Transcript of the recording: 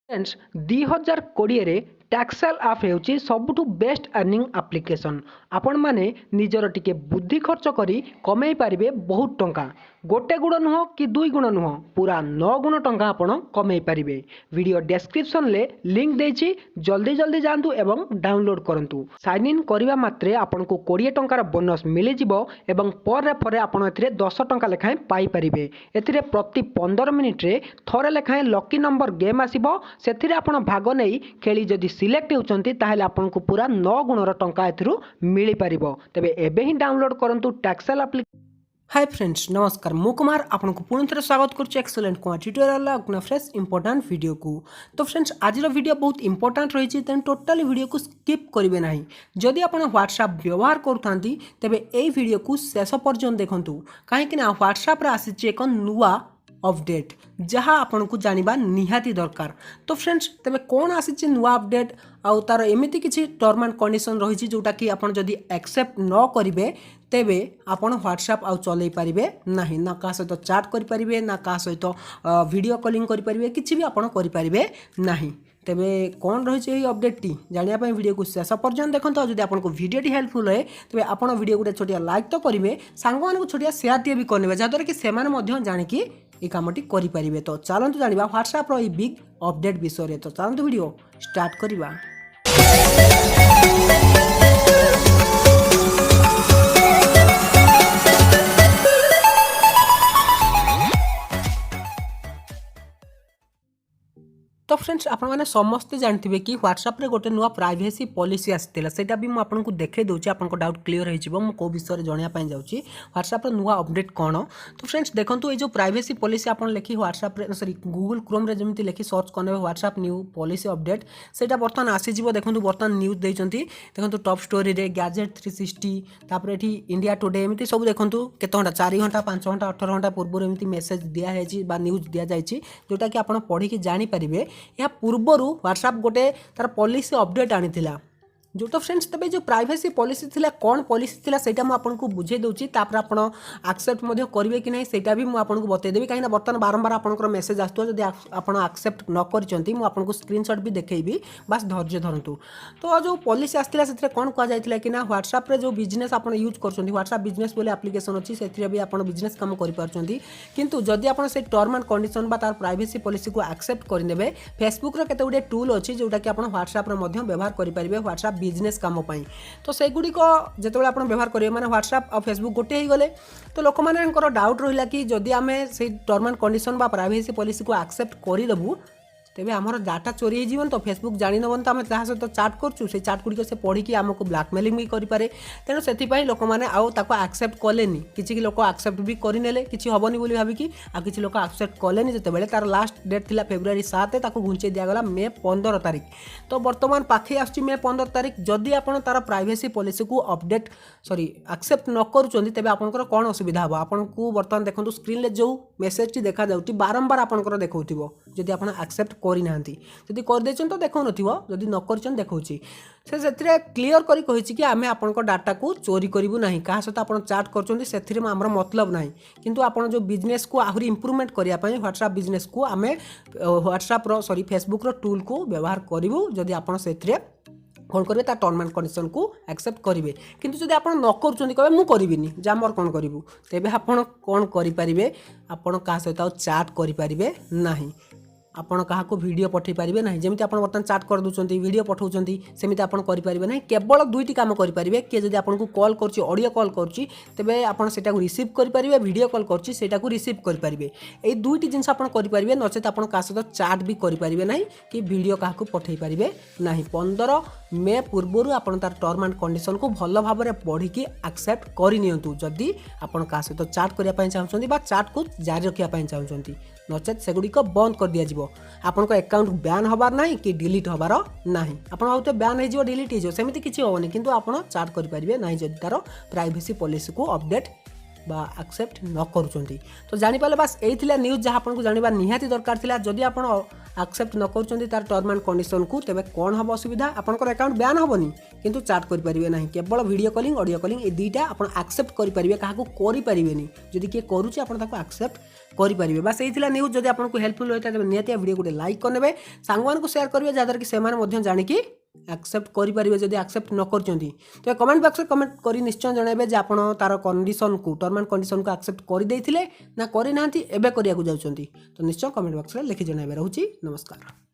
Friends 2020 रे टैक्सेल आप हेउची सबुठु best earning application. आपण माने निजर टिके बुद्धि खर्च करी कमाई पारिबे बहुत टंका। गोटे गुण नुह कि दुई गुण नुह पूरा 9 गुण टंका आपण कमाई पारिबे। वीडियो डिस्क्रिप्शन ले लिंक देछि, जल्दी जल्दी जानतु एवं डाउनलोड करंतु। साइन इन करिवा मात्रे आपण को 20 टंकार बोनस मिली जिवो एवं पर रेफरे आपण एथिरे 10 टंका लेखाए पाई पारिबे। एथिरे प्रति 15 मिनिट रे थरे लेखाए लकी नंबर गेम आसीबो। सेथिरे आपण भाग नै खेली जदि सिलेक्ट होउचंती ताहेले आपण को पूरा 9 गुणर टंका एथिरु मिली पारिबो। तबे एबे ही डाउनलोड करंतु टैक्सेल एप्लिकेशन। हाय फ्रेंड्स, नमस्कार। मु कुमार आपन को पुणी थे स्वागत करुच्चे एक्सलेंट कुमार ट्यूटोरियल अपना फ्रेश इंपोर्टाट वीडियो को। तो फ्रेंड्स आज वीडियो बहुत इंपोर्टाट रही तेन टोटाली वीडियो को स्किप करेंगे ना। जदि आप व्हाट्सएप व्यवहार करूँ तेबे ए वीडियो को शेष पर्यंत देखूँ, कहीं व्हाट्सएप आसी एक नुआ अपडेट जहाँ आपन को जानिबा निहाती दरकार। तो फ्रेंड्स तेबे कौन आसी नुआ अपडेट आउ तार एमिति किछि टर्म एंड कंडीशन रही जोटा कि आपन जदि एक्सेप्ट न करिवे तेबे आपन व्हाट्सएप आउ चलै पारिबे नाही, ना का सहित चैट करि पारिबे, ना का सहित वीडियो कॉलिंग करि पारिबे, किछि भी आपन करि पारिबे नाही। तेबे कौन रही अपडेट टी जानिया वीडियो को शेष पर्यंत देखते। जदि आपको वीडियो हेल्पफुल है तेबे आपन वीडियो गोटे छोटिया लाइक तो करेंगे, सांग मानक छोटिया शेयर टी भी करेंगे जहाँद्वारा कि सेमाने मध्य जानिकी ये कामटी करें। तो चलतु जानिबा व्हाट्सएप रो बिग अपडेट विषय। तो चलतु वीडियो स्टार्ट करिबा। तो फ्रेंड्स आपने समस्ते जानते कि व्हाट्सएप रे गोटे नुआ प्राइवेसी पॉलिसी आसाला, सेटा भी मुझे आपको देखई दूसरी, आपको डाउट क्लियर हो मो विषय जानापी जाऊँगी व्हाट्सएप रे नुआ अपडेट कौन। तो फ्रेंड्स देखो ये प्राइवेसी पॉलिसी आप लिखी व्हाट्सएप रे सॉरी गूगल क्रोम रे जमी लिखी सर्च करने व्हाट्सएप न्यू पॉलिसी अपडेट सेटा बर्तमान आसीजिवो। देखो बर्तमान न्यूज देइचंती, देखो टॉप स्टोरी रे गैजेट 360 तापर एठी इंडिया टुडे एमती सब देखो केते घंटा 4 घंटा 5 घंटा 18 घंटा पूर्व एमती मेसेज दिया है बा न्यूज दिया जाइए जोटा कि आप पढ़ी कि जानी पारिबे। या पूर्वर व्हाट्सएप गोटे तार पॉलिसी अपडेट आनीला जो। तो फ्रेंड्स तबे जो प्राइवेसी पॉलिसी थिला कौन पॉलिसी थिला सेटा मु आपन को बुझे दोची, तापर आपण एक्सेप्ट मध्य करिवे कि नहीं सेटा भी मु आपन को बतै देबी। कहीं ना बर्तमान बारंबार आपनकर मेसेज आस्तो जदि आपण एक्सेप्ट न करचंती मु आपन को स्क्रीनशॉट भी देखैबी, बस धैर्य धरंतु। तो जो पॉलिसी आस्तिला सेथरे कोन कहा जायतिला कि ना व्हाट्सएप रे जो बिजनेस आपण यूज करचंती, व्हाट्सएप बिजनेस बोले एप्लिकेशन अछि, सेथरे भी आपण बिजनेस काम करि पारचंती। किंतु जदि आपण से टर्म एंड कंडीशन बा तार प्राइवेसी पॉलिसी को एक्सेप्ट करि देबे, फेसबुक रे केते गुडे टूल अछि जोटा कि आपण व्हाट्सएप रे मध्य व्यवहार करि परिबे व्हाट्सएप बिजनेस काम पाई। तो से गुडी को जेतेबेले आपण व्यवहार करिवे माने व्हाट्सएप और फेसबुक गोटे ही गले। तो लोक मानकर डाउट रहिला कि जदि आमे से टर्म एंड कंडीशन बा प्राइवेसी पॉलिसी को एक्सेप्ट करि देबु तेबे हमर डाटा चोरी हो जीवन। तो फेसबुक जानी नबन तो आम जहाँ सहित चैट करूँ से चैट गुड़िक से पढ़ी आमको ब्लैकमेलिंग भी करें। तेणु से लोक मैंने एक्सेप्ट कलेनी, किसी लोक एक्सेप्ट भी करने किसी हेनी बोली भाविकी आ किसी लोक एक्सेप्ट कलेनी। जितेबाला तार लास्ट डेट थिला फेब्रुआरी 7 ताको घुंचे दिगला मे 15 तारिख। तो बर्तमान पाखे आसुची मे 15 तारिख। जदि आपन तार प्राइवेसी पॉलिसी को अपडेट सॉरी एक्सेप्ट न करूँ तेबे आपनकर कौन असुविधा हम आपको बर्तमान देखो स्क्रीन रे जो मेसेज टी देखा जाउटी बारंबार आपनकर देखौथिबो। जदि आपन एक्सेप्ट करि नांती जदि कर देछन तो देखौ नथिबो, जदि न करछन देखौची से सेथरे क्लियर करी कहिछि कि आमे आपनकर डाटा को चोरी करिवु नाही, का सहित आपन चैट करछन्ती सेथिरे हमर मतलब नाही। किंतु आपन जो बिजनेस को आहुरी इंप्रूवमेंट करिया पई व्हाट्सएप बिजनेस को आमे व्हाट्सएप रो सॉरी फेसबुक रो टूल को व्यवहार करिवु। जदि आपन सेथिरे कौन करेंगे तार टर्म एंड कंडीशन को एक्सेप्ट करेंगे। किंतु जब आप न करें कहे मुझे करी जामर कौन करूँ तेरे आपड़ कौन करेंगे, आपड़ क्या सहित चैट करेंगे ना, आपण क्या वीडियो पठे पारे ना। जमी आप बर्तमान चैट कर दूसरी वीडियो पठाऊँ सेमती आप करेंगे ना। केवल दुईटी काम करेंगे, किए जब आपको कॉल कर ऑडियो कॉल करुँच तेरे आपटा रिसीव करेंगे, वीडियो कॉल करुँच रिसीव करेंगे। ये दुईटी जिन करेंगे नचेत आप सहित चैट भी करेंगे ना कि वीडियो क्या पठे पारे ना। 15 मे पूर्व आप टर्म एंड कंडीशन को भल भाव में पढ़ी एक्सेप्ट करनी जदि आप सहित चैट करने चाहते चैट को जारी रखापी चाहते, नचेत सेगुड़िक बंद कर दिज्व। आपन अकाउंट बैन हबार ना कि डिलीट हबार ना। आप भावते बैन हो डिलीट हो सेमती किसी हेनी, किंतु आप चैट करेंगे ना जब तार प्राइवेसी पॉलिसी को अपडेट बा एक्सेप्ट न करूँगी। तो जानीपारे बास यही न्यूज जहाँ आपको जानवा निहाती दरकार था। जदि आप एक्सेप्ट न करूँ तार टर्म एंड कंडीशन को तेज कौन हम असुविधा आपंकर अकाउंट बैन हेनी किंतु चाट करेंगे ना केवल वीडियो कॉलिंग ऑडियो कॉलिंग ये दुईटा आप एक्सेप्ट करेंगे क्या करेंगे जदि किए करुच्चे एक्सेप्ट करेंगे। बास यही न्यूज जब आपको हेल्पफुल होता है निहत वीडियो गोटे लाइक करने सांग को सेयार करेंगे जहाँद्वारा कि से जानिकी एक्सेप्ट करेंगे जब एक्सेप्ट न करते तो कमेंट बॉक्स में कमेंट कर निश्चय जनइबे जे आप तार कंडीशन को टर्म एंड कंडीशन को एक्सेप्ट करदे ना करना एवं करने जाऊँगी। तो निश्चय कमेंट बॉक्स में लिखि जनइबे। रोची नमस्कार।